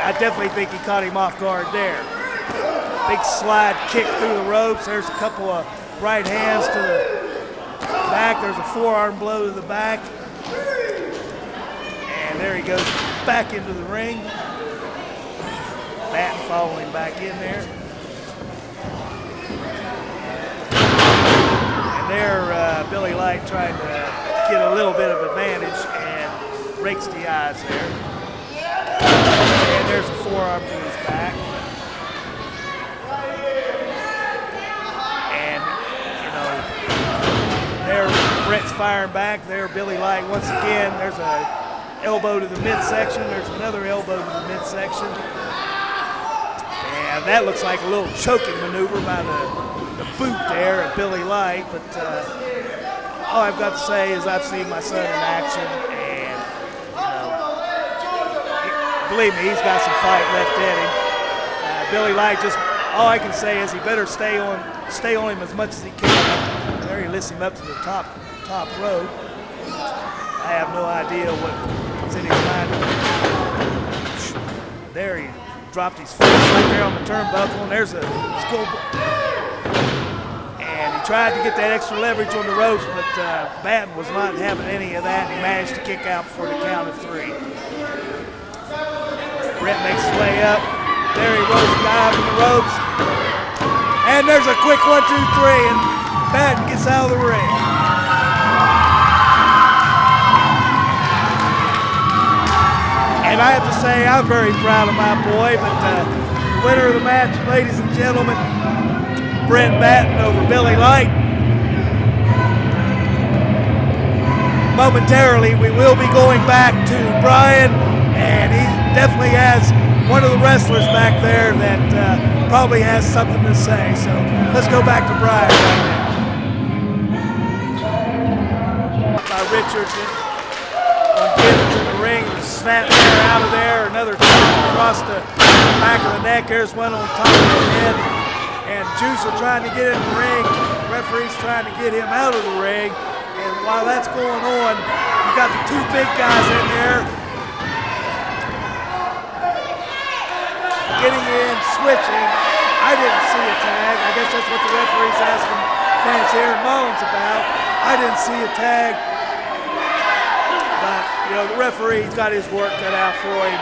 I definitely think he caught him off guard there. Big slide kick through the ropes. There's a couple of right hands to the back. There's a forearm blow to the back. And there he goes back into the ring. Batten following back in there. And there, Billy Light trying to get a little bit of advantage and breaks the eyes there. And there's a forearm to his back. And, you know, there Bret's firing back. There, Billy Light once again. There's a elbow to the midsection. There's another elbow to the midsection. And that looks like a little choking maneuver by the boot there at Billy Light. But all I've got to say is I've seen my son in action, and believe me, he's got some fight left in him. Billy Light, just all I can say is he better stay on him as much as he can. There he lifts him up to the top rope. I have no idea what's in his mind. There he dropped his foot right there on the turnbuckle, and there's a skull. And he tried to get that extra leverage on the ropes, but Batten was not having any of that, and he managed to kick out before the count of 3. Bret makes his way up. There he rolls the guy up in the ropes. And there's a quick 1, 2, 3, and Batten gets out of the ring. And I have to say, I'm very proud of my boy, but the winner of the match, ladies and gentlemen, Bret Batten over Billy Light. Momentarily, we will be going back to Brian, and he definitely has one of the wrestlers back there that probably has something to say. So let's go back to Brian right now. By Richardson. Gibbons in the ring, snap there out of there, another across the back of the neck. There's one on top of the head, and Juicer trying to get in the ring. The referee's trying to get him out of the ring, and while that's going on, you got the 2 big guys in there getting in, switching. I didn't see a tag. I guess that's what the referee's asking fans here in Mullens about. I didn't see a tag. But, you know, the referee's got his work cut out for him,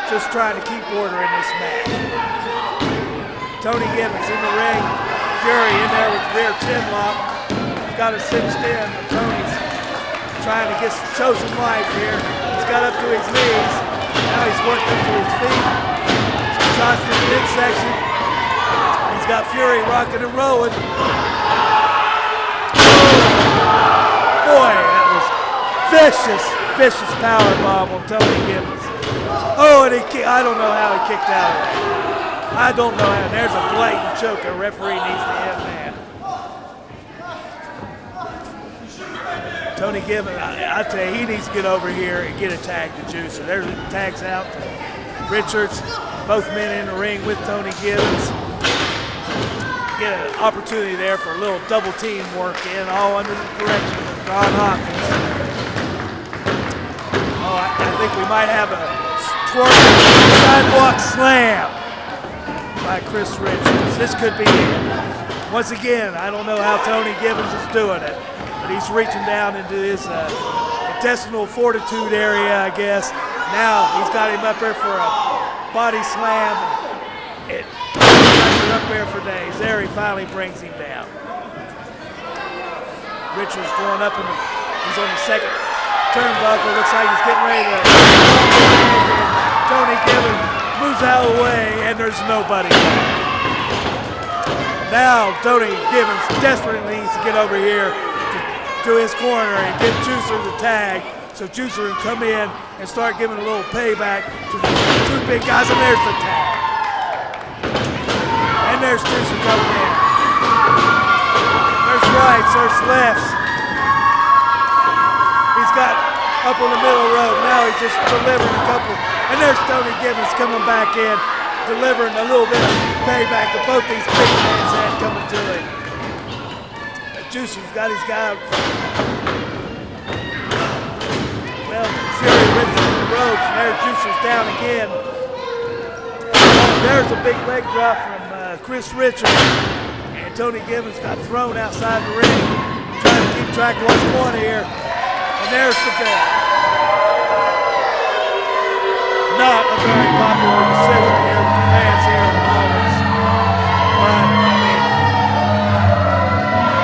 just trying to keep order in this match. Tony Gibbons in the ring, Fury in there with rear chin lock. He's got a 6'10", but Tony's trying to show some life here. He's got up to his knees, now he's worked up to his feet. Some shots to the midsection. He's got Fury rocking and rolling. Boy, that was vicious power bomb on Tony Gibbons. Oh, and I don't know how he kicked out of that. I don't know how. There's a blatant choke. A referee needs to end that. Tony Gibbons, I tell you, he needs to get over here and get a tag to Juicer. There's the tags out to Richards. Both men in the ring with Tony Gibbons. Get an opportunity there for a little double team work in, all under the direction of Ron Hopkins. I think we might have a twerking sidewalk slam by Kris Richards. This could be it. Once again, I don't know how Tony Gibbons is doing it, but he's reaching down into his intestinal fortitude area, I guess. Now he's got him up there for a body slam. It up there for days. There he finally brings him down. Richards going up, he's on the second turnbuckle. Looks like he's getting ready to. Tony Gibbons moves out of the way, and there's nobody. Now Tony Gibbons desperately needs to get over here to his corner and get Juicer the tag, so Juicer can come in and start giving a little payback to the 2 big guys. And there's the tag. And there's Juicer coming in. There's rights, there's lefts. He's got up on the middle rope. Now he's just delivering a couple. And there's Tony Gibbons coming back in, delivering a little bit of payback to both these big hands had coming to him. Juicer's got his guy. Well, Fury rips in the ropes, and there's Juicer's down again. there's a big leg drop from Kris Richards. And Tony Givens got thrown outside the ring, trying to keep track of what's going here. And there's the bell. Not a very popular decision here with the fans here in Mullens. But, I mean,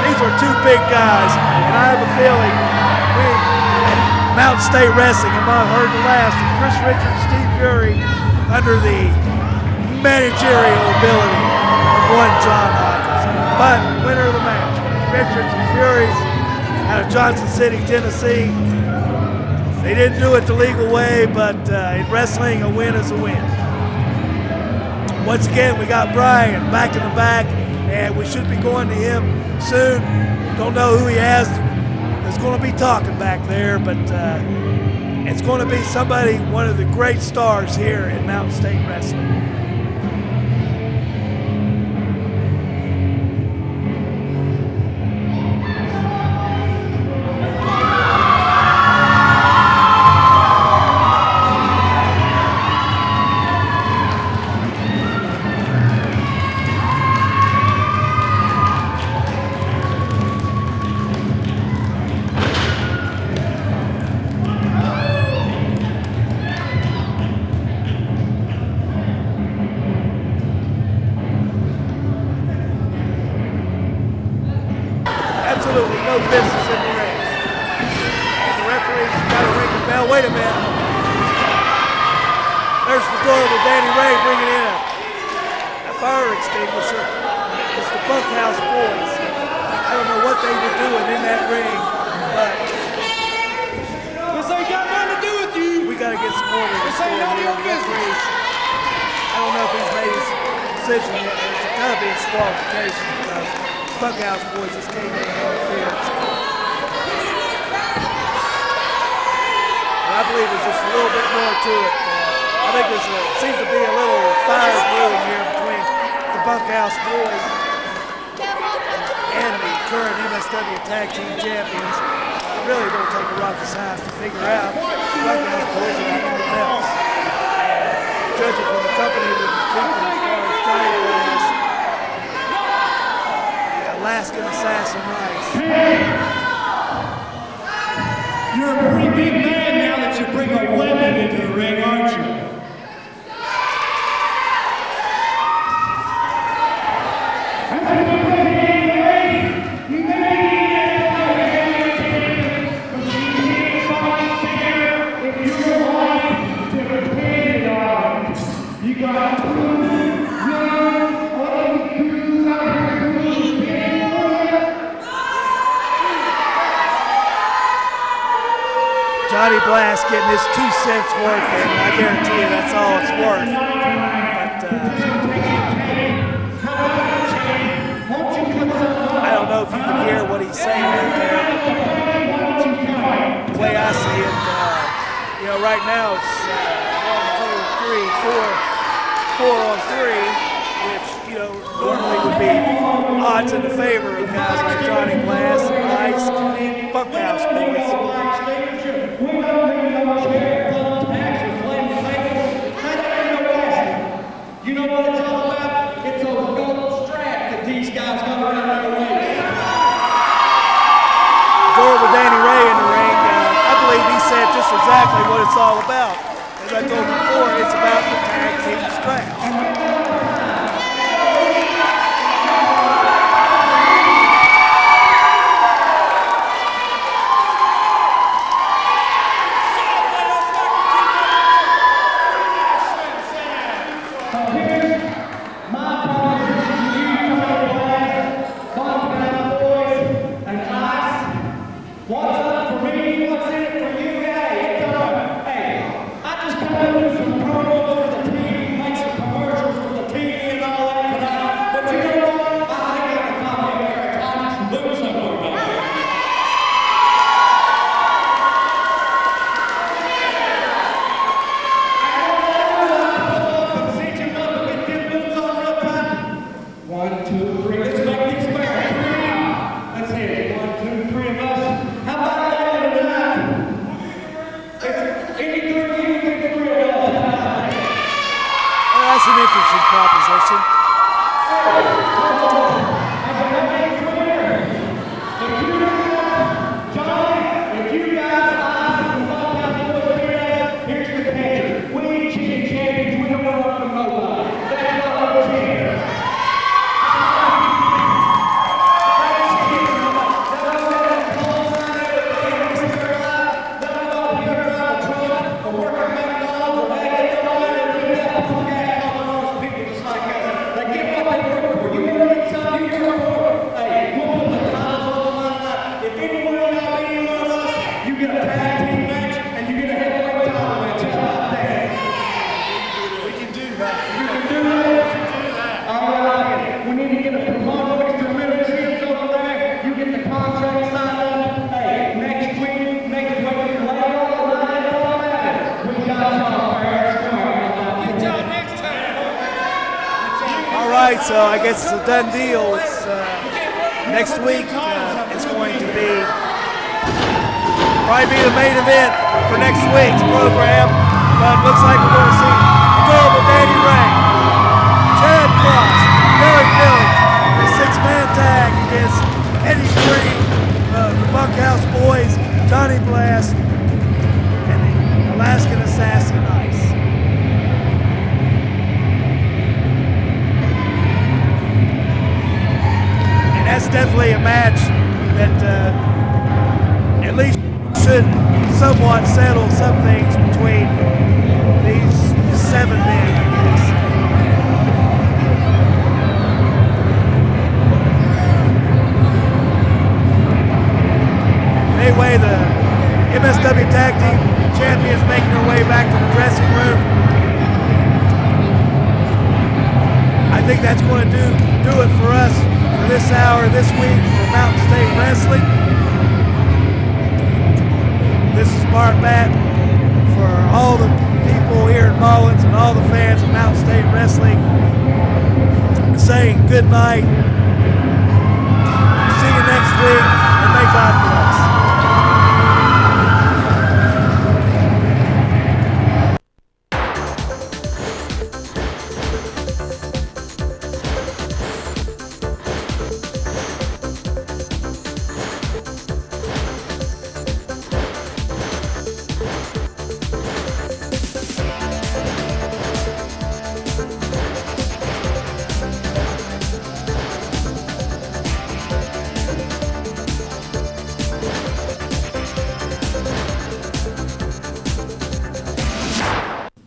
these are two big guys, and I have a feeling we at Mountain State Wrestling have not heard the last of Kris Richards, Steve Fury, under the managerial ability of one John Hawkins. But winner of the match, Richards and Furies out of Johnson City, Tennessee. They didn't do it the legal way, but in wrestling, a win is a win. Once again, we got Brian back in the back, and we should be going to him soon. Don't know who he has. There's going to be talking back there, but it's going to be somebody, one of the great stars here in Mountain State Wrestling. Absolutely no business in the ring. And the referee's got to ring the bell. Wait a minute. There's the door with Danny Ray bringing in a fire extinguisher. It's the Bunkhouse boys. I don't know what they were doing in that ring, but this ain't got nothing to do with you. We got to get some order. This ain't none of your business. I don't know if he's made his decision yet. It's got to be a disqualification because Bunkhouse boys just came in and interfered. And I believe there's just a little bit more to it. I think seems to be a little fire brewing here between the Bunkhouse boys and the current MSW Tag Team Champions. It really don't take a rocket science to figure out the Bunkhouse boys are not the belts. Judging from the company that was keeping as far as Johnny Blaze, Alaskan Assassin Rice. You're a pretty big man now that you bring a weapon into the ring, aren't you? Johnny Blast getting his 2 cents worth, and I guarantee you that's all it's worth. But I don't know if you can hear what he's saying out there. The way I see it, you know, right now it's 4 on 3, which, you know, normally would be odds in the favor of guys like Johnny Blast and Ice and Bunkhouse boys. You know what it's all about? It's a gold strap that these guys got around their waist. Door with Danny Ray in the ring. I believe he said just exactly what it's all about. As I told you before, it's about the tag team strap. It's an interesting proposition. If you guys eyes from Bunkhouse boys here, here's the picture. We ain't chicken champions. We don't want to run nobody. That's not our champions. So I guess it's a done deal. It's next week. It's going to probably be the main event for next week's program. But it looks like we're going to see a double Danny Ray, Chad Cross, Derik Billings, a six-man tag against Eddie Green, the Bunkhouse boys, Johnny Blast, and the Alaskan Assassin Ice. That's definitely a match that at least should somewhat settle some things between these 7 men, I guess. Anyway, the MSW Tag Team Champions making their way back to the dressing room. I think that's going to do it for us for this hour this week for Mountain State Wrestling. This is Mark Batten for all the people here in Mullens and all the fans of Mountain State Wrestling saying good night. See you next week, and may God bless.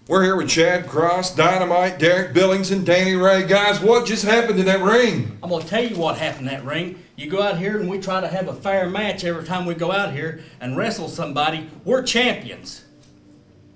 We're here with Chad Cross, Dynamite, Derik Billings, and Danny Ray. Guys, what just happened in that ring? I'm going to tell you what happened in that ring. You go out here and we try to have a fair match every time we go out here and wrestle somebody. We're champions.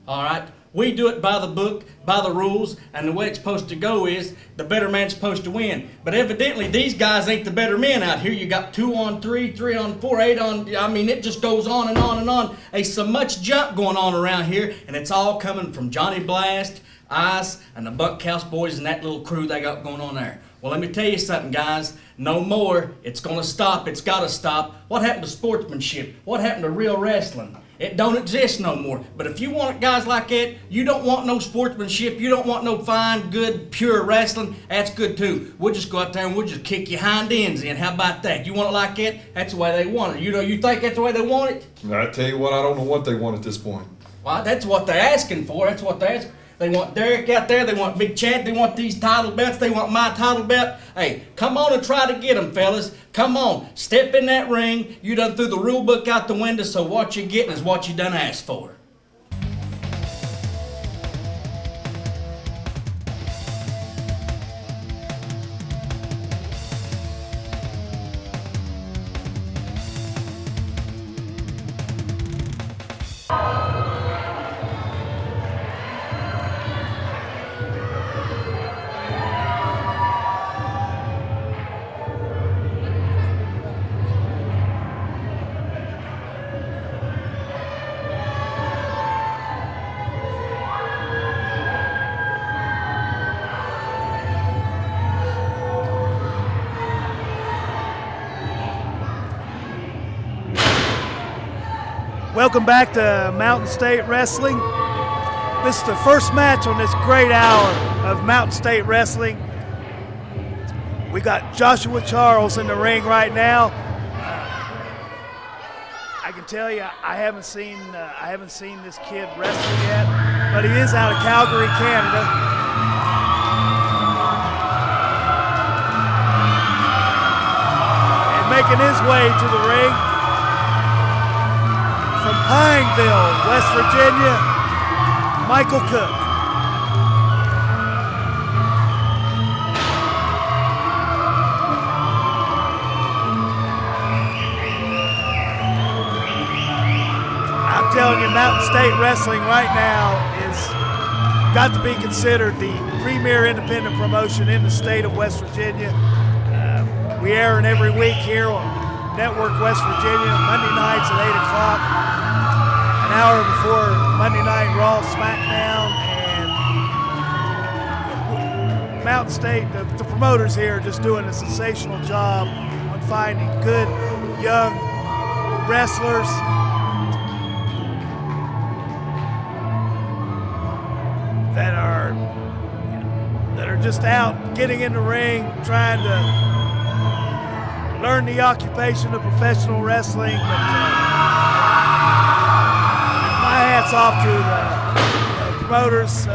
All right? We do it by the book, by the rules, and the way it's supposed to go is the better man's supposed to win. But evidently, these guys ain't the better men out here. You got 2 on 3, 3 on 4, 8 on, I mean, it just goes on and on and on. There's so much junk going on around here, and it's all coming from Johnny Blast, Ice, and the Bunkhouse boys and that little crew they got going on there. Well, let me tell you something, guys. No more. It's going to stop. It's got to stop. What happened to sportsmanship? What happened to real wrestling? It don't exist no more. But if you want guys like that, you don't want no sportsmanship, you don't want no fine, good, pure wrestling, that's good too. We'll just go out there and we'll just kick your hind ends in. How about that? You want it like that? That's the way they want it. You think that's the way they want it? I tell you what, I don't know what they want at this point. Well, that's what they're asking for. That's what they're asking. They want Derik out there. They want Big Chad. They want these title belts. They want my title belt. Hey, come on and try to get them, fellas. Come on. Step in that ring. You done threw the rule book out the window, so what you're getting is what you done asked for. Welcome back to Mountain State Wrestling. This is the first match on this great hour of Mountain State Wrestling. We got Joshua Charles in the ring right now. I can tell you, I haven't seen this kid wrestle yet, but he is out of Calgary, Canada. And making his way to the ring from Pineville, West Virginia, Michael Cook. I'm telling you, Mountain State Wrestling right now is got to be considered the premier independent promotion in the state of West Virginia. We air it every week here on Network West Virginia, Monday nights at 8 o'clock, an hour before Monday Night Raw, SmackDown, and Mountain State, the promoters here are just doing a sensational job on finding good, young wrestlers that are just out getting in the ring, trying to learn the occupation of professional wrestling. But, my hat's off to the promoters,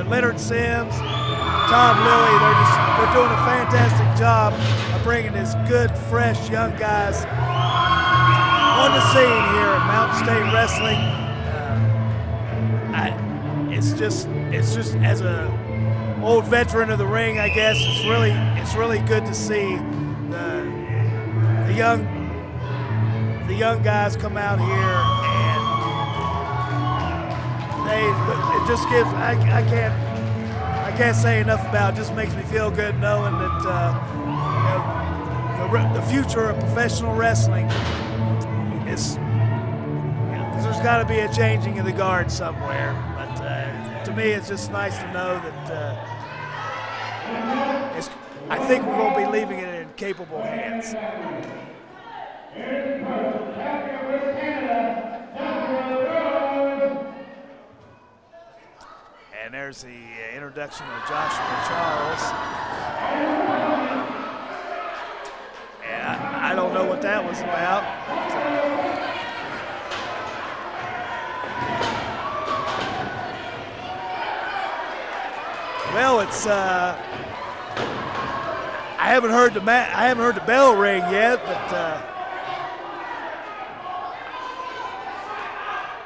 Leonard Sims, Tom Lilly. They're doing a fantastic job of bringing these good, fresh, young guys on the scene here at Mountain State Wrestling. It's just as a old veteran of the ring, I guess it's really good to see the young guys come out here, and it just gives I can't say enough about it. It just makes me feel good knowing that the future of professional wrestling is, because there's got to be a changing of the guard somewhere. To me, it's just nice to know that I think we're going to be leaving it in capable hands. And there's the introduction of Joshua Charles. And I don't know what that was about. Well, it's I haven't heard the bell ring yet, but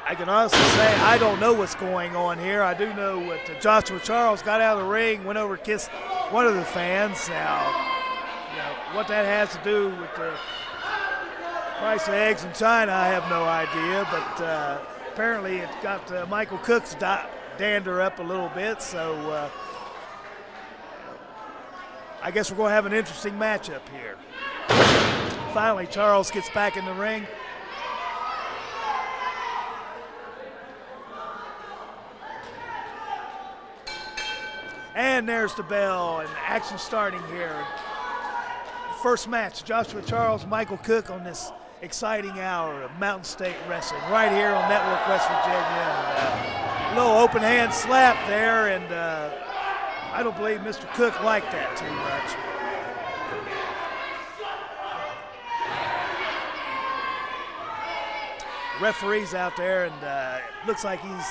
I can honestly say I don't know what's going on here. I do know that Joshua Charles got out of the ring, went over, kissed one of the fans. Now, what that has to do with the price of eggs in China, I have no idea. But apparently, it got Michael Cook's dander up a little bit, so. I guess we're going to have an interesting matchup here. Finally, Charles gets back in the ring. And there's the bell, and action starting here. First match, Joshua Charles, Michael Cook on this exciting hour of Mountain State Wrestling right here on Network West Virginia. And, a little open hand slap there, and I don't believe Mr. Cook liked that too much. Referee's out there, and it looks like I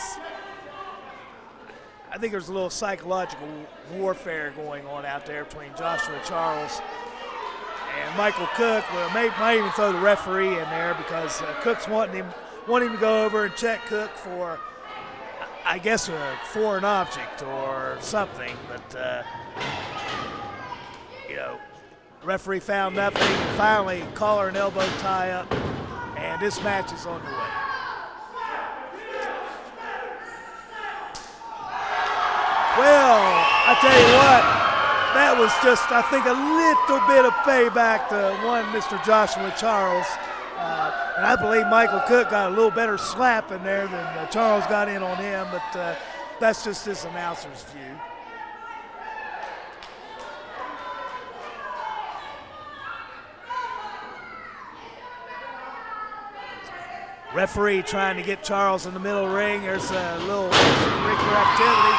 think there's a little psychological warfare going on out there between Joshua Charles and Michael Cook. Well, might even throw the referee in there because Cook's wanting him to go over and check Cook for, I guess, a foreign object or something, but referee found nothing. And finally, collar and elbow tie up, and this match is on the way. Well, I tell you what, that was just, I think, a little bit of payback to one Mr. Joshua Charles. And I believe Michael Cook got a little better slap in there than Charles got in on him, but that's just this announcer's view. Referee trying to get Charles in the middle ring. There's a little extracurricular activity.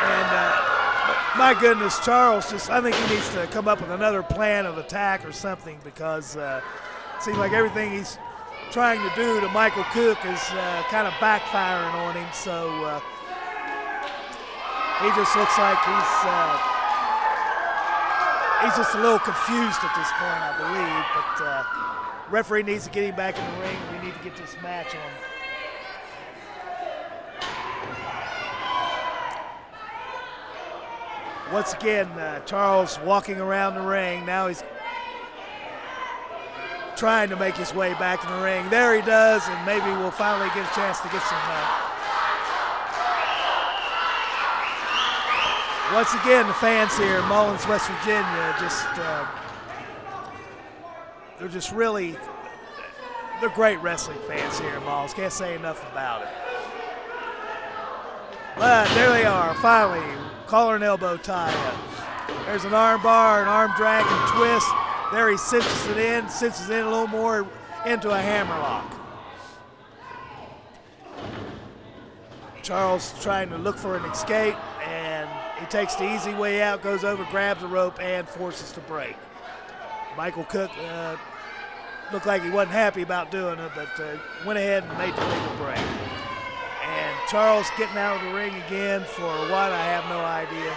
And My goodness, Charles I think he needs to come up with another plan of attack or something, because it seems like everything he's trying to do to Michael Cook is kind of backfiring on him. So he just looks like he's just a little confused at this point, I believe. But referee needs to get him back in the ring. We need to get this match on. Once again, Charles walking around the ring. Now he's trying to make his way back in the ring. There he does, and maybe we'll finally get a chance to get some. Once again, the fans here in Mullens, West Virginia, they're just really, they're great wrestling fans here in Mullens. Can't say enough about it. But there they are, finally. Collar and elbow tie up. There's an arm bar, an arm drag and twist. There he cinches it in a little more into a hammerlock. Charles trying to look for an escape, and he takes the easy way out, goes over, grabs the rope, and forces the break. Michael Cook looked like he wasn't happy about doing it, but went ahead and made the legal break. And Charles getting out of the ring again for what, I have no idea.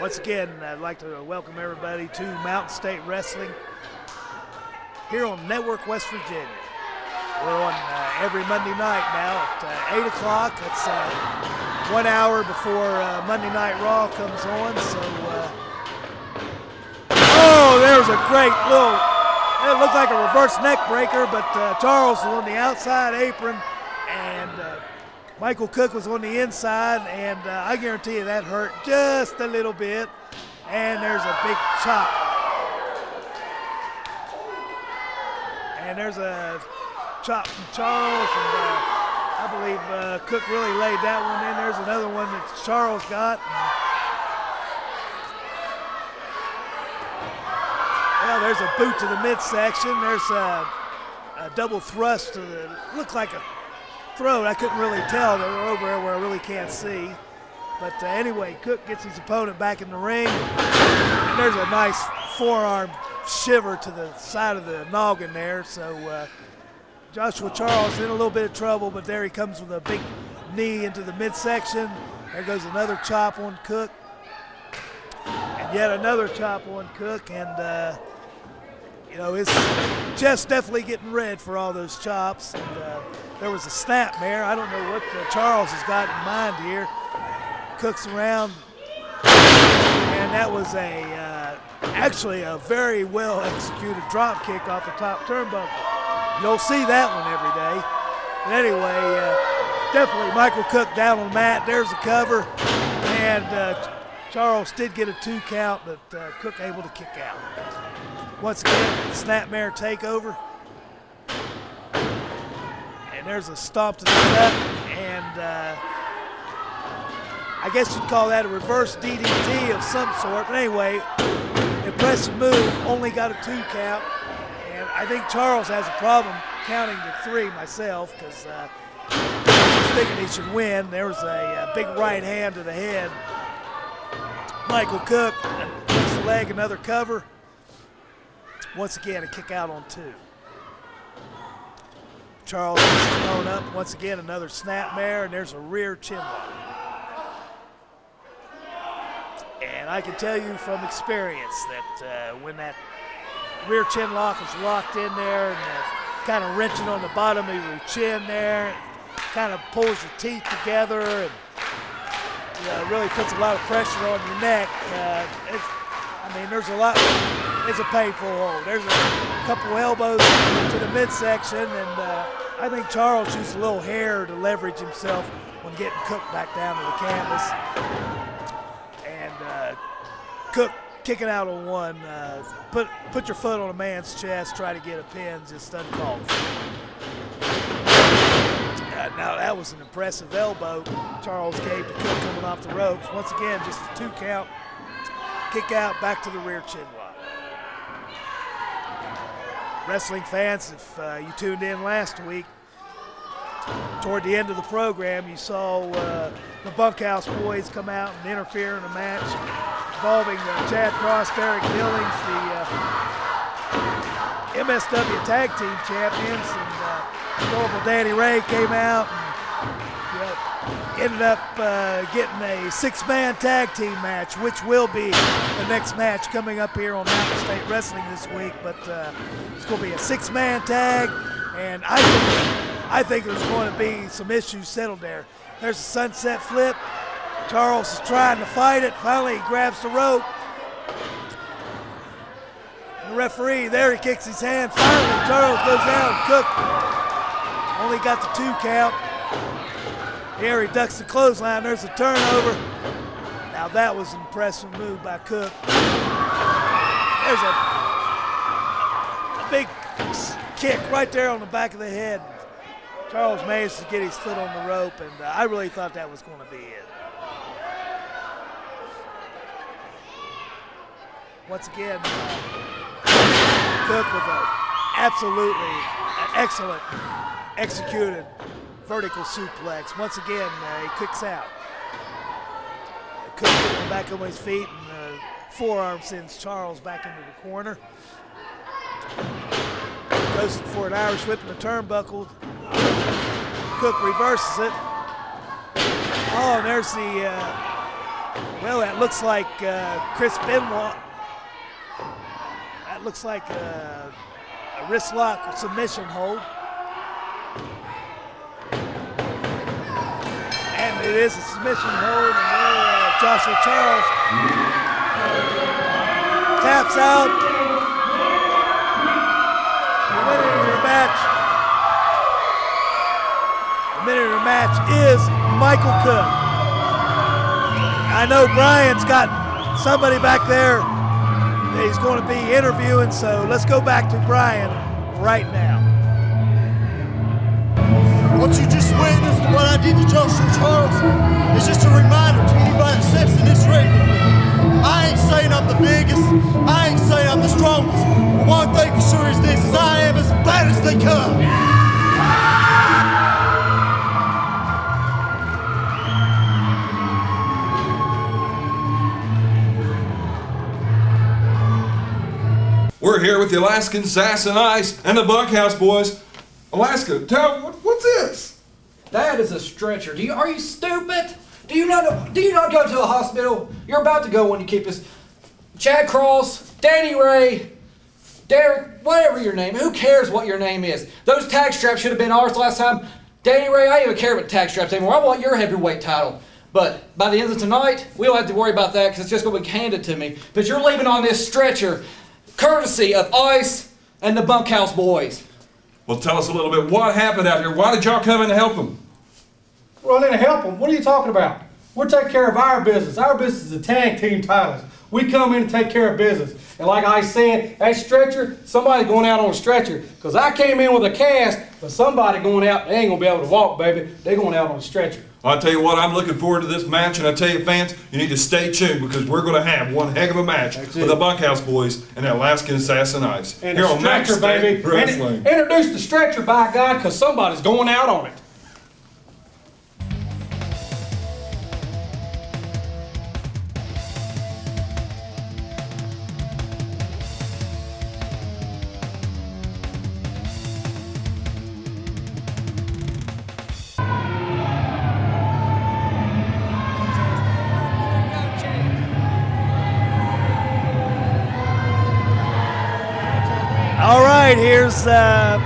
Once again, I'd like to welcome everybody to Mountain State Wrestling here on Network West Virginia. We're on every Monday night now at 8 o'clock. It's 1 hour before Monday Night Raw comes on, so oh, there's a great little, it looked like a reverse neck breaker, but Charles was on the outside apron, and Michael Cook was on the inside, and I guarantee you that hurt just a little bit. And there's a big chop. And there's a chop from Charles, and I believe Cook really laid that one in. There's another one that Charles got. Well, there's a boot to the midsection. There's a double thrust to the, looked like a throat. I couldn't really tell. They were over there where I really can't see. But anyway, Cook gets his opponent back in the ring. And there's a nice forearm shiver to the side of the noggin there. So Joshua Charles in a little bit of trouble, but there he comes with a big knee into the midsection. There goes another chop on Cook. And yet another chop on Cook. And you know, his chest definitely getting red for all those chops. And there was a snapmare. I don't know what Charles has got in mind here. Cook's around, and that was actually a very well executed drop kick off the top turnbuckle. You don't see that one every day. But anyway, definitely Michael Cook down on the mat. There's the cover, and Charles did get a 2 count, but Cook able to kick out. Once again, snapmare takeover. And there's a stomp to the gut, and I guess you'd call that a reverse DDT of some sort. But anyway, impressive move, only got a 2 count. And I think Charles has a problem counting to 3 myself, because I was thinking he should win. There was a big right hand to the head. Michael Cook puts the leg, another cover. Once again, a kick out on 2. Charles is thrown up. Once again, another snapmare, and there's a rear chin lock. And I can tell you from experience that when that rear chin lock is locked in there and kind of wrenching on the bottom of your chin there, it kind of pulls your teeth together and really puts a lot of pressure on your neck. There's a lot. It's a painful hold. There's a couple elbows to the midsection, and I think Charles used a little hair to leverage himself when getting Cook back down to the canvas. And Cook kicking out on 1. Put your foot on a man's chest, try to get a pin, just uncalled for. Now that was an impressive elbow Charles gave to Cook coming off the ropes. Once again, just a 2 count. Kick out, back to the rear chin lock. Wrestling fans, if you tuned in last week, toward the end of the program, you saw the Bunkhouse boys come out and interfere in a match involving Chad Cross, Derik, Billings, the MSW Tag Team Champions, and Horrible Danny Ray came out and ended up getting a 6-man tag team match, which will be the next match coming up here on Mountain State Wrestling this week. But it's going to be a 6-man tag, and I think there's going to be some issues settled there. There's a sunset flip. Charles is trying to fight it. Finally, he grabs the rope. And the referee, there he kicks his hand. Finally, Charles goes out. Cook only got the 2 count. Here he ducks the clothesline. There's a turnover. Now that was an impressive move by Cook. There's a big kick right there on the back of the head. Charles managed to get his foot on the rope, and I really thought that was going to be it. Once again, Cook with an absolutely excellent executed vertical suplex. Once again, he kicks out. Cook getting back on his feet, and forearm sends Charles back into the corner. Goes for an Irish whip in the turnbuckle. Cook reverses it. Oh, and there's the, well, that looks like Kris Benoit. That looks like a wrist lock submission hold. And it is a submission hold, and there Joshua Charles taps out. The winner of your match. The winner of your match is Michael Cook. I know Brian's got somebody back there that he's going to be interviewing, so let's go back to Brian right now. What you just witnessed, what I did to Joshua Charles, is just a reminder to anybody that steps in this ring with me. I ain't saying I'm the biggest, I ain't saying I'm the strongest, but one thing for sure is this, is I am as bad as they come. We're here with the Alaskan Sass and Ice and the Bunkhouse boys. Alaska, what's this? That is a stretcher. Are you stupid? Do you not go to the hospital? You're about to go when you keep us. Chad Cross, Danny Ray, Derik, whatever your name. Who cares what your name is? Those tag straps should have been ours last time. Danny Ray, I don't even care about tag straps anymore. I want your heavyweight title. But by the end of tonight, we don't have to worry about that because it's just going to be handed to me. But you're leaving on this stretcher, courtesy of Ice and the Bunkhouse boys. Well, tell us a little bit. What happened out here? Why did y'all come in to help them? Well, then help them. What are you talking about? We're taking care of our business. Our business is the tag team titles. We come in to take care of business. And like I said, that stretcher, somebody going out on a stretcher. Because I came in with a cast, but somebody going out, they ain't going to be able to walk, baby. They're going out on a stretcher. Well, I'll tell you what, I'm looking forward to this match, and I tell you, fans, you need to stay tuned because we're going to have one heck of a match with the Bunkhouse boys and the Alaskan Sass and Ice. And here the on Mountain stretcher, State baby. Wrestling. Introduce the stretcher, by God, because somebody's going out on it. All right, here's, I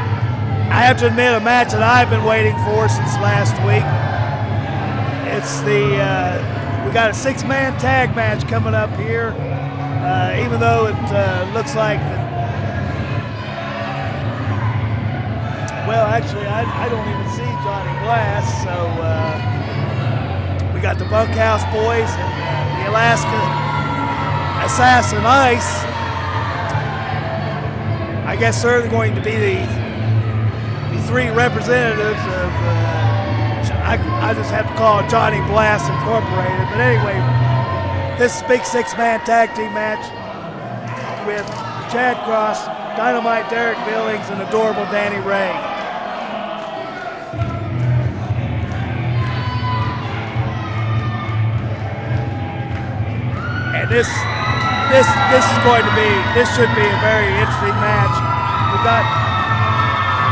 have to admit, a match that I've been waiting for since last week. It's the, we got a 6-man tag match coming up here, even though it looks like that, well, actually, I don't even see Johnny Glass, so we got the Bunkhouse boys and the Alaskan Assassin Ice. I guess they're going to be the 3 representatives of, I just have to call it Johnny Blast Incorporated. But anyway, this is a big 6-man tag team match with Chad Cross, Dynamite Derik Billings and Adorable Danny Ray. And this should be a very interesting match. We've got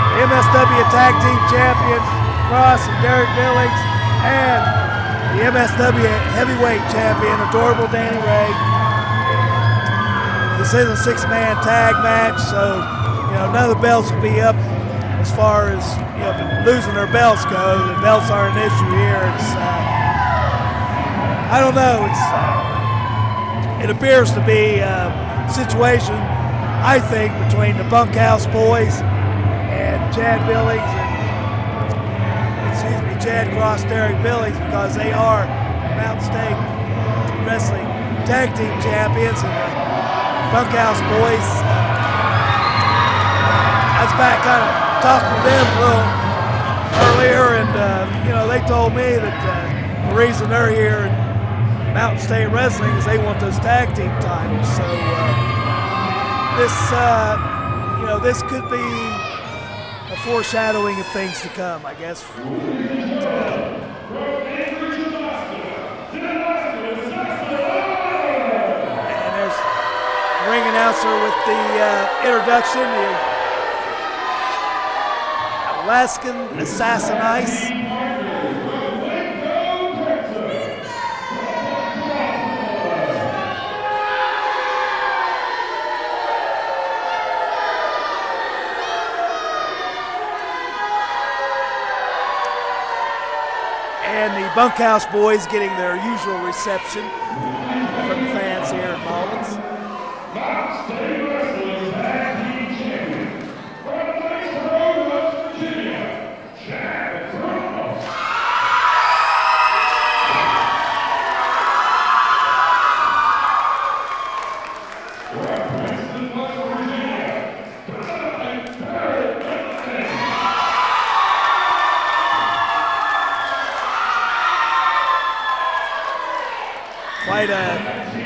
the MSW Tag Team Champions, Ross and Derik Billings, and the MSW Heavyweight Champion, Adorable Danny Ray. This is a six-man tag match, so none of the belts will be up as far as losing their belts go. The belts aren't an issue here. It's I don't know. It appears to be a situation, I think, between the Bunkhouse boys and Chad Billings and Chad Cross, Derik Billings, because they are Mountain State Wrestling Tag Team Champions, and the Bunkhouse boys. I was back kind of talking to them a little earlier, and they told me that the reason they're here in Mountain State Wrestling is they want those tag team titles. So this could be a foreshadowing of things to come, I guess. Ring announcer with the introduction, the Alaskan Assassin Ice. And the Bunkhouse boys getting their usual reception from the fans here at Mullens.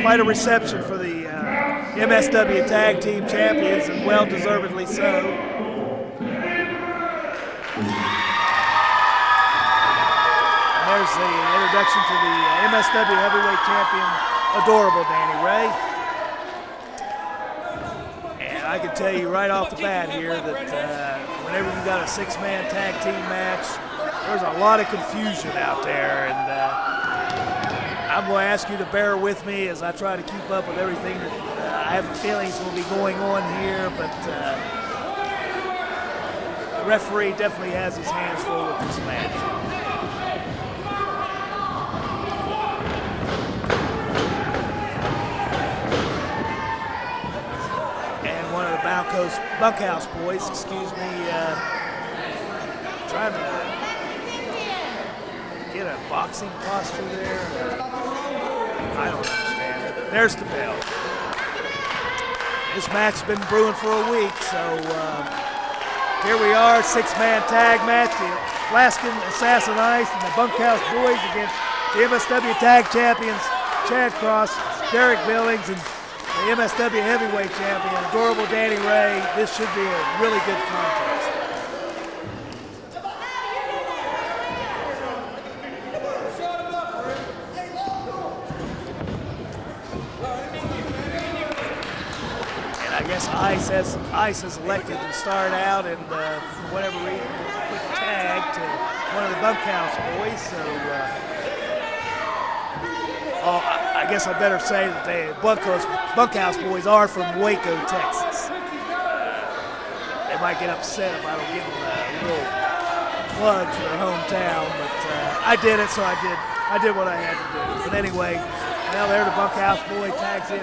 Quite a reception for the MSW Tag Team Champions, and well deservedly so. And there's the introduction to the MSW Heavyweight Champion, Adorable Danny Ray. And I can tell you right off the bat here that whenever you've got a six-man tag team match, there's a lot of confusion out there, and I'm going to ask you to bear with me as I try to keep up with everything that I have a feeling is going to be going on here, but the referee definitely has his hands full with this match. And one of the Bunkhouse boys, trying to get a boxing posture there. I don't understand it. There's the bell. This match's been brewing for a week, so here we are, six-man tag match. The Alaskan Assassin Ice and the Bunkhouse boys against the MSW Tag Champions, Chad Cross, Derik Billings, and the MSW Heavyweight Champion, Adorable Danny Ray. This should be a really good contest. Ice has elected to start out, and for whatever reason, with a tag to one of the Bunkhouse boys. So, I guess I better say that the Bunkhouse boys are from Waco, Texas. They might get upset if I don't give them a little plug for their hometown, but I did it, so I did what I had to do. But anyway, now there the Bunkhouse boy tags in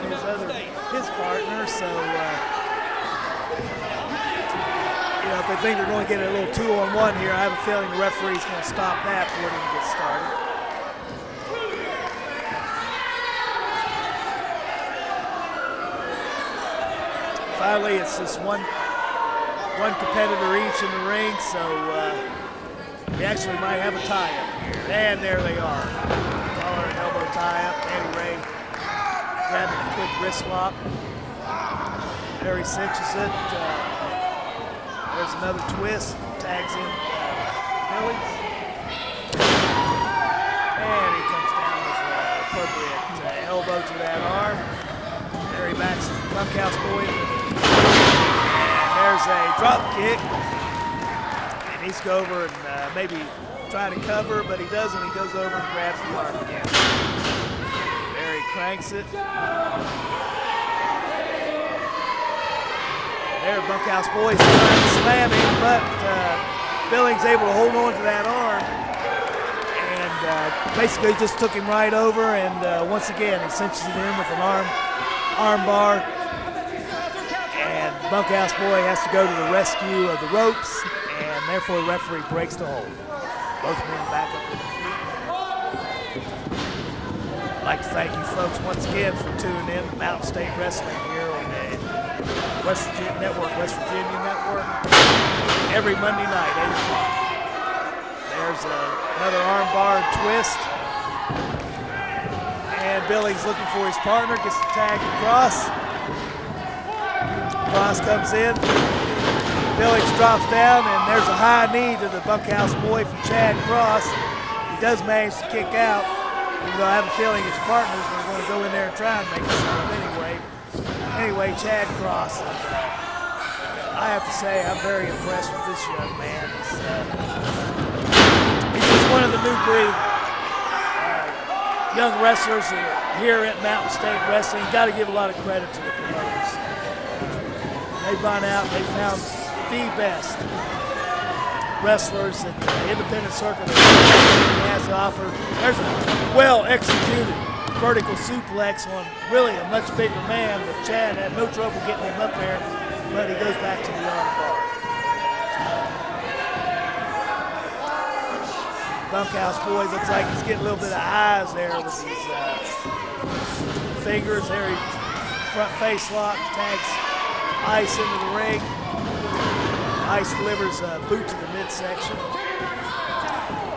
his partner, so. If they think they're going to get a little 2-on-1 here, I have a feeling the referee's going to stop that before it even gets started. Finally, it's just one competitor each in the ring, so we actually might have a tie-up here. And there they are. Collar and elbow tie-up. Danny Ray grabbing a quick wrist lock. There he cinches it. There's another twist. Tags in Billings. And he comes down with an appropriate elbow to that arm. There he backs the Bunkhouse boy. And there's a drop kick. And he's go over and maybe try to cover, but he doesn't. He goes over and grabs the arm again. There he cranks it. There, Bunkhouse boys trying to slam him, but Billings able to hold on to that arm. And basically just took him right over, and once again he cinches it in with an arm bar. And Bunkhouse boy has to go to the rescue of the ropes, and therefore the referee breaks the hold. Both men back up to the feet. I'd like to thank you folks once again for tuning in to Mountain State Wrestling here on the West Virginia Network, every Monday night, 8 o'clock. There's another arm bar twist. And Billings looking for his partner, gets the tag across. Cross comes in. Billings drops down, and there's a high knee to the Bunkhouse boy from Chad Cross. He does manage to kick out, even though I have a feeling his partners are going to go in there and try and make a save anyway. Anyway, Chad Cross. I have to say, I'm very impressed with this young man. He's just one of the new breed young wrestlers here at Mountain State Wrestling. Got to give a lot of credit to the promoters. They've gone out, they found the best wrestlers that the independent circuit has to offer. There's a well-executed vertical suplex on really a much bigger man, but Chad had no trouble getting him up there, but he goes back to the arm bar. Bunkhouse boy looks like he's getting a little bit of eyes there with his fingers. There he front face lock, tags Ice into the ring. Ice delivers a boot to the midsection.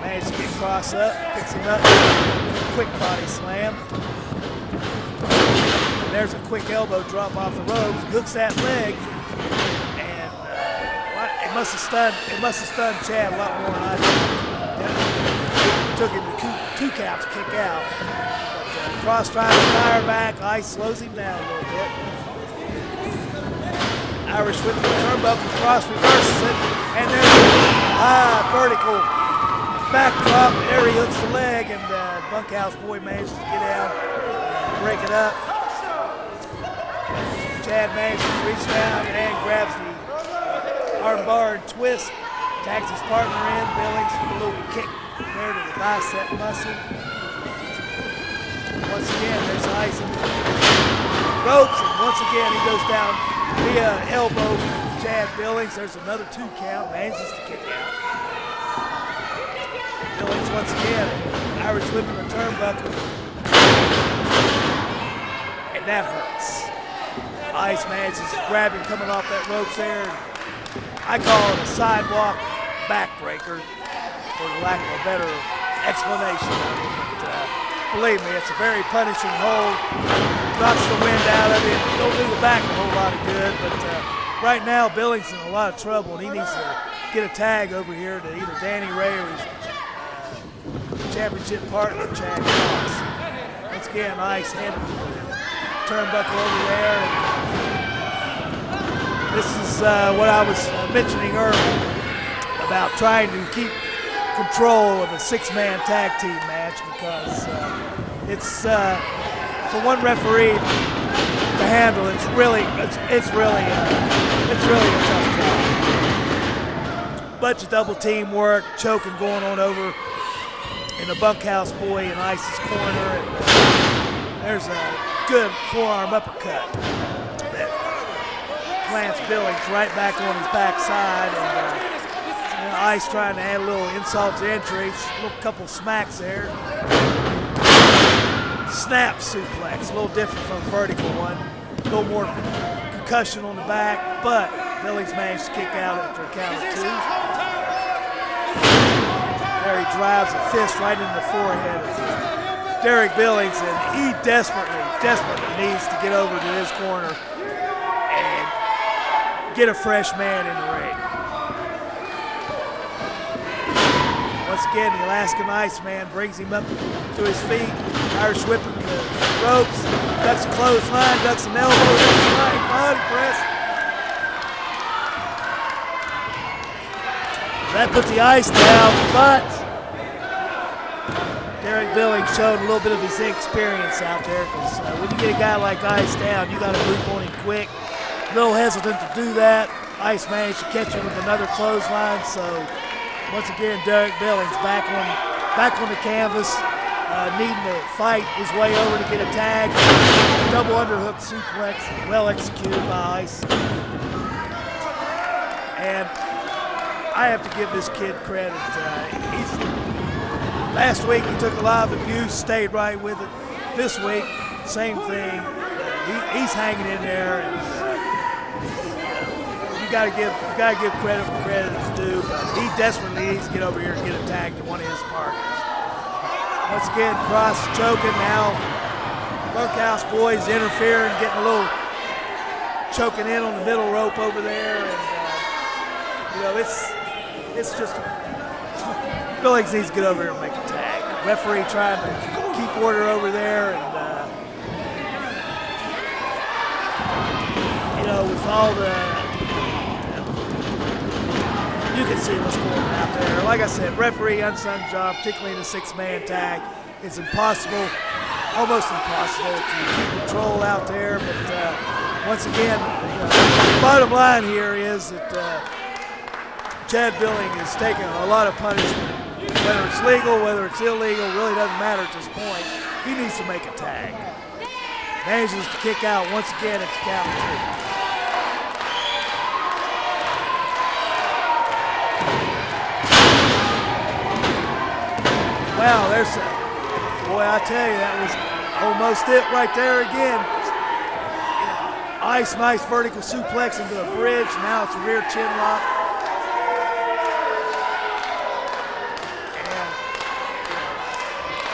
Manages to get Cross up, picks him up, quick body slam. And there's a quick elbow drop off the ropes, hooks that leg, and it must have stunned Chad a lot more than I did. Took him to two counts to kick out. But Cross trying to fire back, Ice slows him down a little bit. Irish whip to the turnbuckle, Cross reverses it, and there's a high vertical backdrop. There he hooks the leg, and Bunkhouse boy manages to get out, break it up. Chad manages to reach down and grabs the arm bar and twist, tags his partner in. Billings with a little kick there to the bicep muscle. Once again, there's Ice in the ropes, and once again he goes down via elbow from Chad Billings. There's another 2 count, manages to kick out. Billings once again, Irish whipping the turnbuckle. And that hurts. Ice manages to grab him coming off that ropes there. I call it a sidewalk backbreaker for the lack of a better explanation. But, believe me, it's a very punishing hold. Knocks the wind out of it. Don't do the back a whole lot of good, but right now Billings in a lot of trouble, and he needs to get a tag over here to either Danny Ray or his championship partner, Chad Cross. Once again, Ice handed the turnbuckle over there. And this is what I was mentioning earlier about trying to keep control of a 6-man tag team match, because it's for one referee to handle. It's really a tough job. Bunch of double team work, choking going on over in the Bunkhouse boy in Ice's corner, and there's a good forearm uppercut that plants Billings right back on his backside, and Ice trying to add a little insult to injury. A couple smacks there. Snap suplex, a little different from the vertical one. A little more concussion on the back, but Billings managed to kick out after a count of 2. There he drives a fist right in the forehead of Derik Billings, and he desperately needs to get over to his corner and get a fresh man in the ring. Once again, the Alaskan Iceman brings him up to his feet. Irish whip him to the ropes. Ducks a clothesline, ducks an elbow, ducks a right body press. That put the ice down, but Derik Billings showed a little bit of his inexperience out there, because when you get a guy like Ice down, you got to move on him quick. A little hesitant to do that. Ice managed to catch him with another clothesline, so once again, Derik Billings back on the canvas, needing to fight his way over to get a tag. Double underhook suplex, well executed by Ice. And I have to give this kid credit. Last week he took a lot of abuse, stayed right with it. This week, same thing. He's hanging in there. And, you gotta give credit where credit is due. But he desperately needs to get over here and get a tag to one of his partners. Once again, Cross choking now. Bunkhouse boys interfering, getting a little choking in on the middle rope over there, and it's just Billings needs to get over here and make a tag. Referee trying to keep order over there, and with all the, you can see what's going on out there. Like I said, referee unsung job, particularly in a six-man tag. It's impossible, almost impossible to keep control out there. But once again, the bottom line here is that Chad Billings is taking a lot of punishment. Whether it's legal, whether it's illegal, really doesn't matter at this point. He needs to make a tag. Manages to kick out once again at the count of 2. Wow, there's boy, I tell you, that was almost it right there again. Ice, nice vertical suplex into a bridge. Now it's a rear chin lock.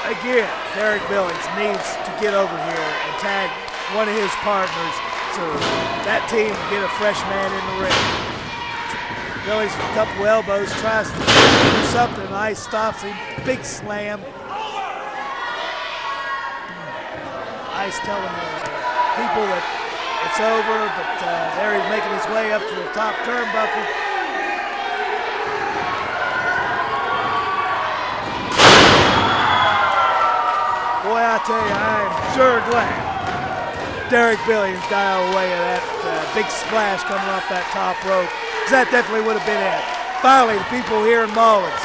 And again, Derik Billings needs to get over here and tag one of his partners so that team can get a fresh man in the ring. Billings with a couple elbows, tries to do something. Ice stops him. Big slam. Ice telling the people that it's over, but there he's making his way up to the top turnbuckle. Boy, I tell you, I am sure glad Derik Billings got out of the way of that big splash coming off that top rope. That definitely would have been it. Finally, the people here in Mullens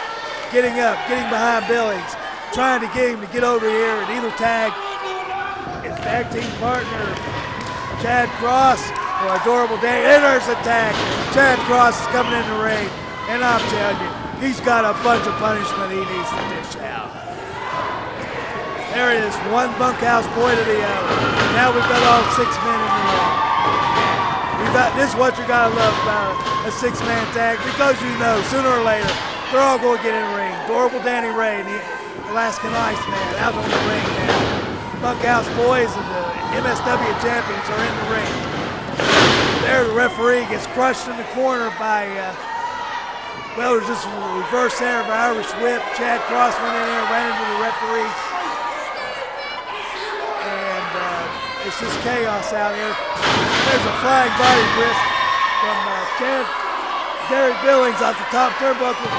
getting up, getting behind Billings, trying to get him to get over here and either tag his tag team partner, Chad Cross, or Adorable Danny. And there's a tag. Chad Cross is coming in the ring, and I'm telling you, he's got a bunch of punishment he needs to dish out. There it is, one bunkhouse boy to the other. Now we've got all 6 men in the ring. This is what you gotta love about a 6-man tag, because you know sooner or later they're all going to get in the ring. Adorable Danny Ray and the Alaskan Iceman out on the ring now. Bunkhouse boys and the MSW champions are in the ring. There, the referee gets crushed in the corner by, there's just a reverse there of an Irish whip. Chad Cross went in there, ran into the referee. And it's just chaos out here. There's a flying body grip from Derik Billings off the top turnbuckle.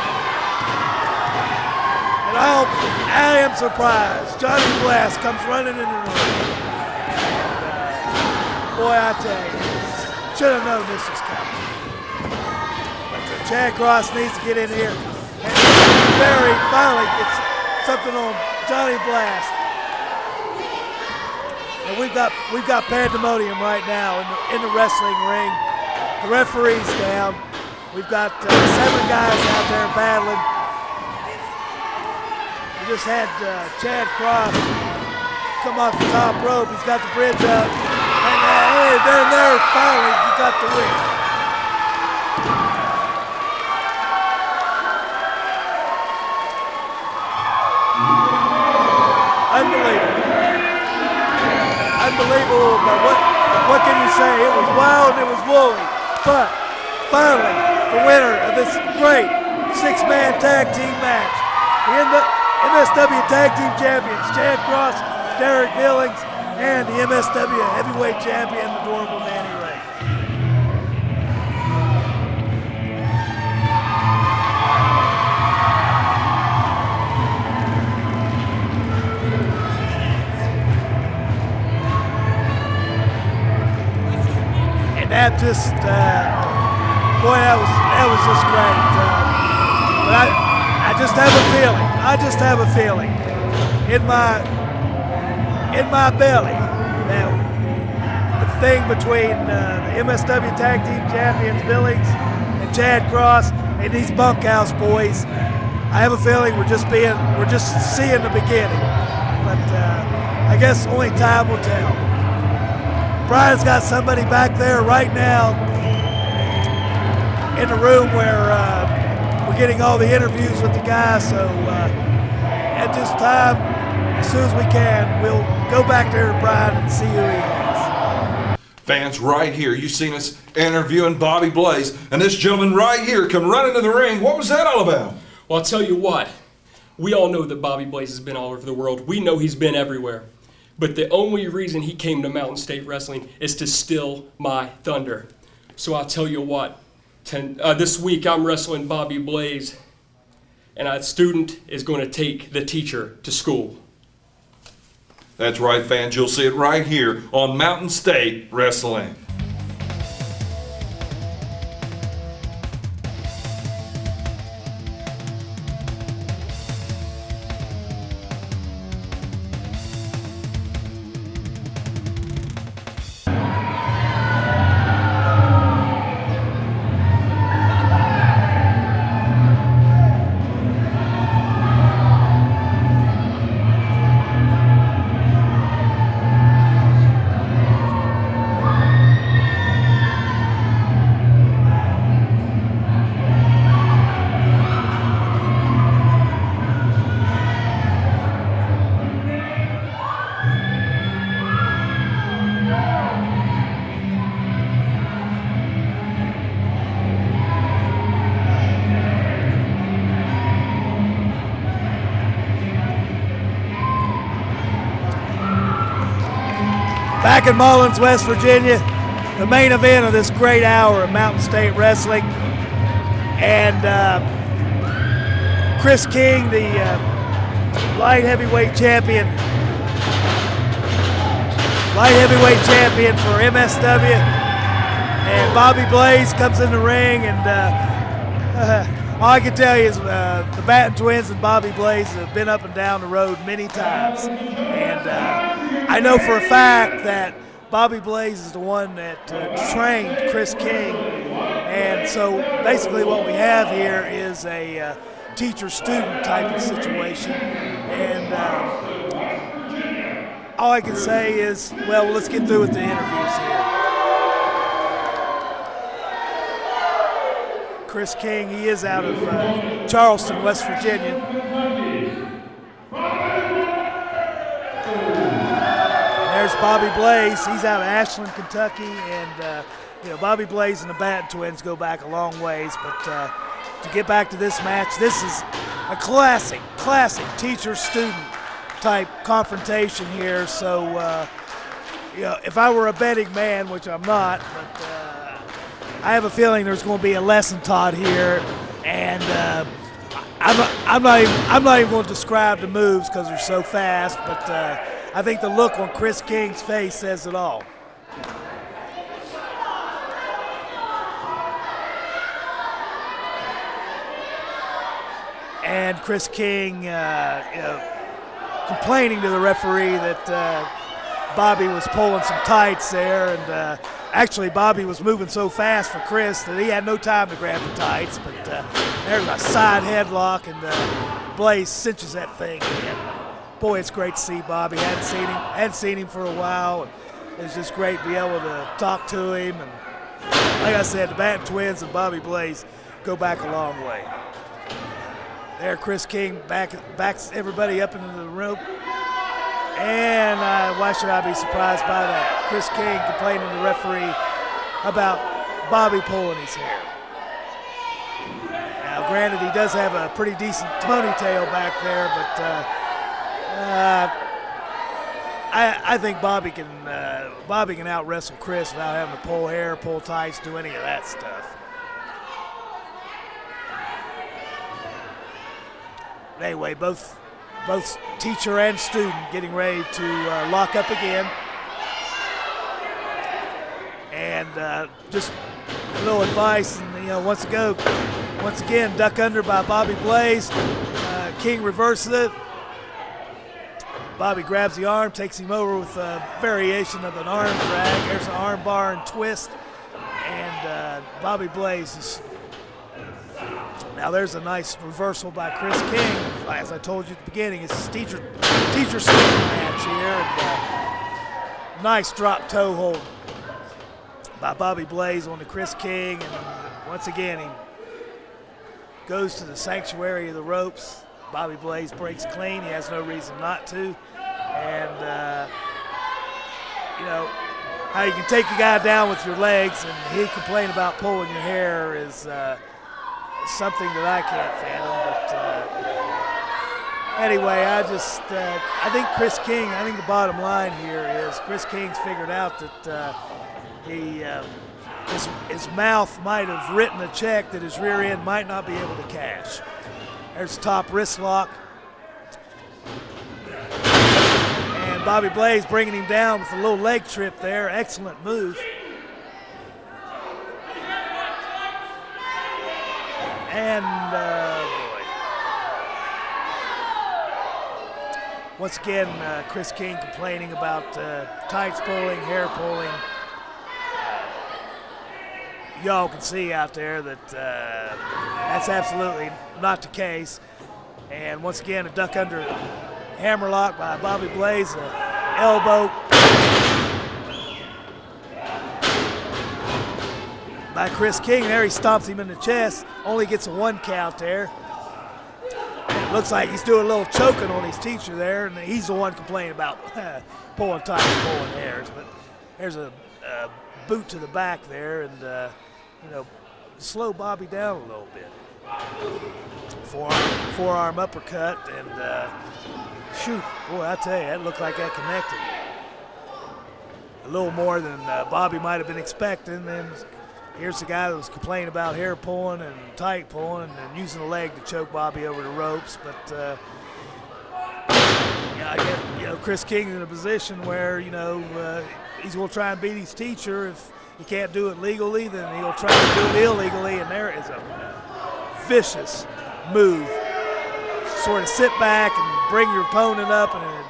And I am surprised. Johnny Blast comes running in the ring. Boy, I tell you, should have known this was coming. But Chad Cross needs to get in here. And Barry finally gets something on Johnny Blast. And we've got pandemonium right now in the wrestling ring. The referee's down. We've got 7 guys out there battling. We just had Chad Cross come off the top rope. He's got the bridge up. And hey, there, finally, he got the win. Unbelievable, but what can you say? It was wild and it was woolly. But finally, the winner of this great six-man tag team match, the MSW Tag Team Champions, Chad Cross, Derik Billings, and the MSW Heavyweight Champion, the adorable Danny Ray. And that just, boy, that was just great. But I just have a feeling in my belly that the thing between the MSW Tag Team Champions Billings and Chad Cross and these Bunkhouse boys, I have a feeling we're just seeing the beginning. But I guess only time will tell. Brian's got somebody back there right now in the room where we're getting all the interviews with the guys, so at this time, as soon as we can, we'll go back there to Brian and see who he is. Fans, right here, you seen us interviewing Bobby Blaze, and this gentleman right here come running to the ring. What was that all about? Well, I'll tell you what. We all know that Bobby Blaze has been all over the world. We know he's been everywhere. But the only reason he came to Mountain State Wrestling is to steal my thunder. So I'll tell you what. This week I'm wrestling Bobby Blaze, and a student is going to take the teacher to school. That's right, fans. You'll see it right here on Mountain State Wrestling. Back in Mullens, West Virginia, the main event of this great hour of Mountain State Wrestling. And Kris King, the light heavyweight champion for MSW. And Bobby Blaze comes in the ring, and all I can tell you is the Batten twins and Bobby Blaze have been up and down the road many times. And I know for a fact that Bobby Blaze is the one that trained Kris King. And so basically what we have here is a teacher-student type of situation. And all I can say is, well, let's get through with the interviews here. Kris King, he is out of Charleston, West Virginia. There's Bobby Blaze. He's out of Ashland, Kentucky, and Bobby Blaze and the Batten twins go back a long ways. But to get back to this match, this is a classic teacher-student type confrontation here. So, if I were a betting man, which I'm not, but I have a feeling there's going to be a lesson taught here, and I'm not even going to describe the moves because they're so fast, but. I think the look on Kris King's face says it all. And Kris King, complaining to the referee that Bobby was pulling some tights there, and actually Bobby was moving so fast for Kris that he had no time to grab the tights. But there's a side headlock, and Blaze cinches that thing in. Boy, it's great to see Bobby. Hadn't seen him for a while. It was just great to be able to talk to him. And like I said, the Batten twins and Bobby Blaze go back a long way. There, Kris King backs everybody up into the rope. And why should I be surprised by that? Kris King complaining to the referee about Bobby pulling his hair. granted, he does have a pretty decent ponytail back there, but I think Bobby can out wrestle Kris without having to pull hair, pull tights, do any of that stuff. Anyway, both teacher and student getting ready to lock up again. And just a little advice, and once again, duck under by Bobby Blaze. King reverses it. Bobby grabs the arm, takes him over with a variation of an arm drag. There's an arm bar and twist, and Bobby Blaze is. Now there's a nice reversal by Kris King. As I told you at the beginning, it's a teacher student match here, and nice drop toe hold by Bobby Blaze on the Kris King, and once again he goes to the sanctuary of the ropes. Bobby Blaze breaks clean. He has no reason not to. And, how you can take a guy down with your legs and he complain about pulling your hair is something that I can't fathom. But anyway, I think Kris King, I think the bottom line here is Kris King's figured out that his mouth might have written a check that his rear end might not be able to cash. There's the top wrist lock. And Bobby Blaze bringing him down with a little leg trip there. Excellent move. And once again, Kris King complaining about tights pulling, hair pulling. Y'all can see out there that that's absolutely not the case. And once again, a duck under hammerlock by Bobby Blaze, elbow by Kris King. There he stomps him in the chest, only gets a 1 count there. And it looks like he's doing a little choking on his teacher there, and he's the one complaining about pulling tights, pulling hairs. But there's a boot to the back there, and slow Bobby down a little bit. Forearm uppercut, and shoot, boy, I tell you, that looked like that connected. A little more than Bobby might have been expecting. Then here's the guy that was complaining about hair pulling and tight pulling and using the leg to choke Bobby over the ropes. But I get Kris King in a position where he's going to try and beat his teacher. If he can't do it legally, then he'll try to do it illegally, and there is a vicious move. Sort of sit back and bring your opponent up, and it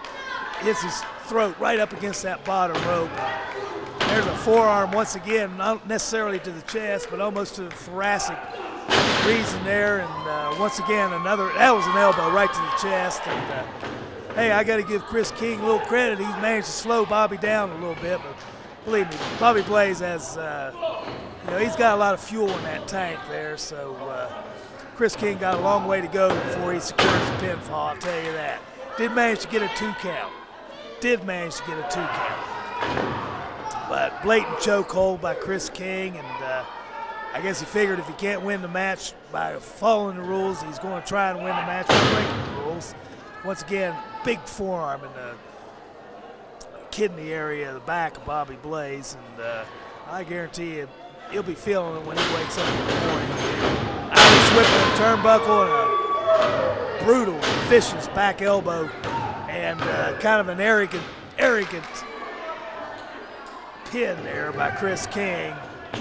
hits his throat right up against that bottom rope. There's a forearm once again, not necessarily to the chest, but almost to the thoracic region there. And once again, that was an elbow right to the chest. And hey, I got to give Kris King a little credit. He's managed to slow Bobby down a little bit, but believe me, Bobby Blaze has, he's got a lot of fuel in that tank there. So Kris King got a long way to go before he secures the pinfall, I'll tell you that. Did manage to get a 2 count. But blatant chokehold by Kris King, and I guess he figured if he can't win the match by following the rules, he's going to try and win the match by breaking the rules. Once again, big forearm in the kidney area of the back of Bobby Blaze, and I guarantee you he'll be feeling it when he wakes up in the morning. Irish whip and a turnbuckle and a brutal, vicious back elbow, and kind of an arrogant pin there by Kris King.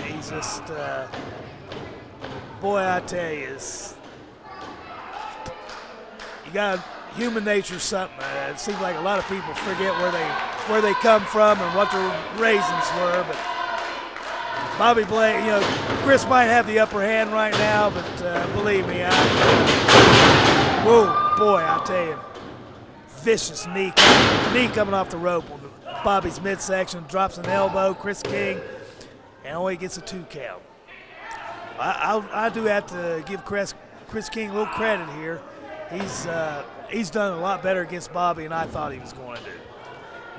He's just, boy, I tell you, you got human nature something. It seems like a lot of people forget where they come from and what their raisins were. But Bobby Blaze, Kris might have the upper hand right now, but believe me, whoa, boy, I tell you, vicious knee coming off the rope on Bobby's midsection, drops an elbow. Kris King, and only gets a 2 count. I do have to give Kris King a little credit here. He's done a lot better against Bobby than I thought he was going to do.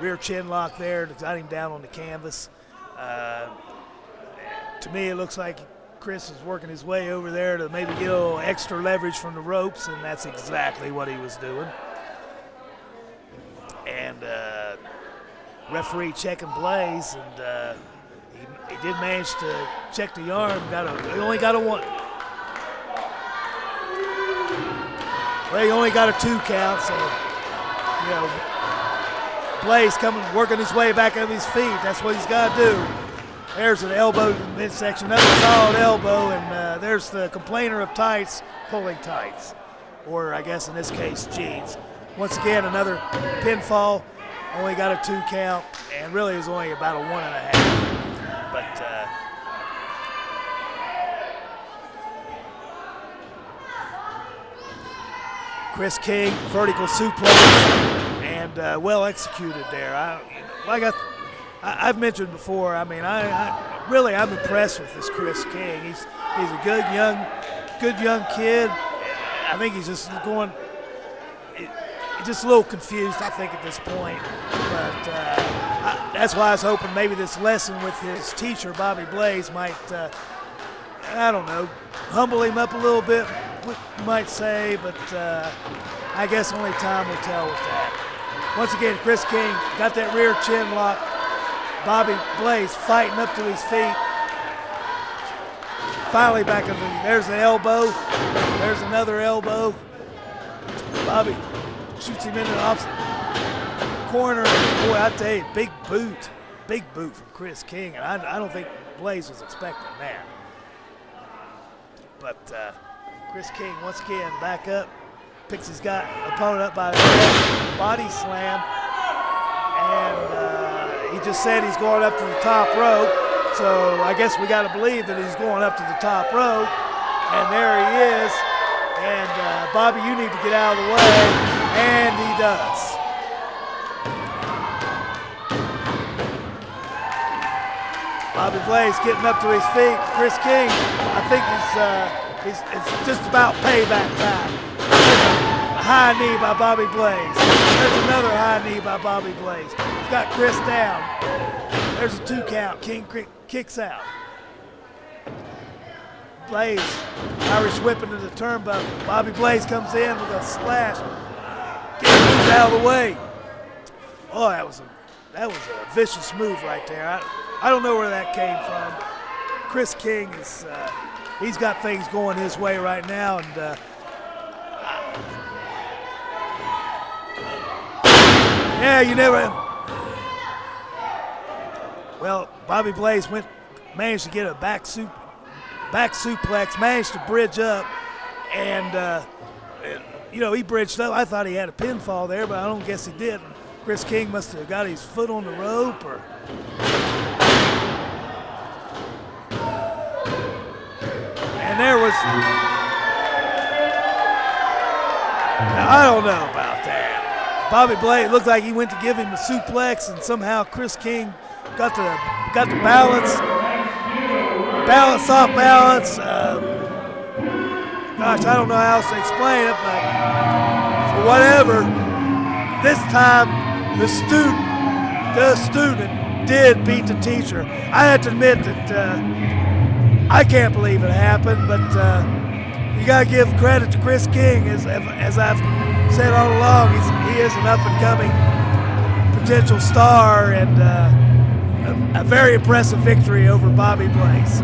Rear chin lock there, got him down on the canvas. To me, it looks like Kris was working his way over there to maybe get a little extra leverage from the ropes, and that's exactly what he was doing. And referee checking Blaze, and he did manage to check the arm. He only got a 1. Well, he only got a 2 count, so, you know, Blaze working his way back up his feet. That's what he's got to do. There's an elbow in the midsection, another solid elbow, and there's the complainer of tights pulling tights, or I guess in this case, jeans. Once again, another pinfall, only got a 2 count, and really is only about a 1.5. But Kris King, vertical suplex, and well executed there. I've mentioned before, I mean, I'm impressed with this Kris King. He's a good young kid. I think he's just just a little confused, I think, at this point. But that's why I was hoping maybe this lesson with his teacher, Bobby Blaze, might, I don't know, humble him up a little bit, you might say, but I guess only time will tell with that. Once again, Kris King got that rear chin lock. Bobby Blaze fighting up to his feet. Finally back up. There's the elbow. There's another elbow. Bobby shoots him into the opposite corner. Boy, I tell you, big boot from Kris King. And I don't think Blaze was expecting that. But Kris King, once again, back up. Picks his opponent up by the head. Body slam. And he just said he's going up to the top rope, so I guess we got to believe that he's going up to the top rope. And there he is. And Bobby, you need to get out of the way, and he does. Bobby Blaze getting up to his feet. Kris King, I think it's just about payback time. A high knee by Bobby Blaze. There's another high knee by Bobby Blaze. He's got Kris down. There's a 2 count. King kicks out. Blaze, Irish whip into the turnbuckle. Bobby Blaze comes in with a splash. Gets out of the way. Oh, that was a vicious move right there. I don't know where that came from. Kris King is he's got things going his way right now, and yeah, you never. Well, Bobby Blaze managed to get a back suplex, managed to bridge up, and he bridged up. I thought he had a pinfall there, but I don't guess he did. Kris King must have got his foot on the rope, or. And there was. I don't know about that. Bobby Blaze looked like he went to give him a suplex, and somehow Kris King got the balance off balance. Gosh, I don't know how else to explain it, but for whatever, this time the student did beat the teacher. I have to admit that I can't believe it happened, but you got to give credit to Kris King, as I've said all along. He is an up-and-coming potential star, and a very impressive victory over Bobby Blaze.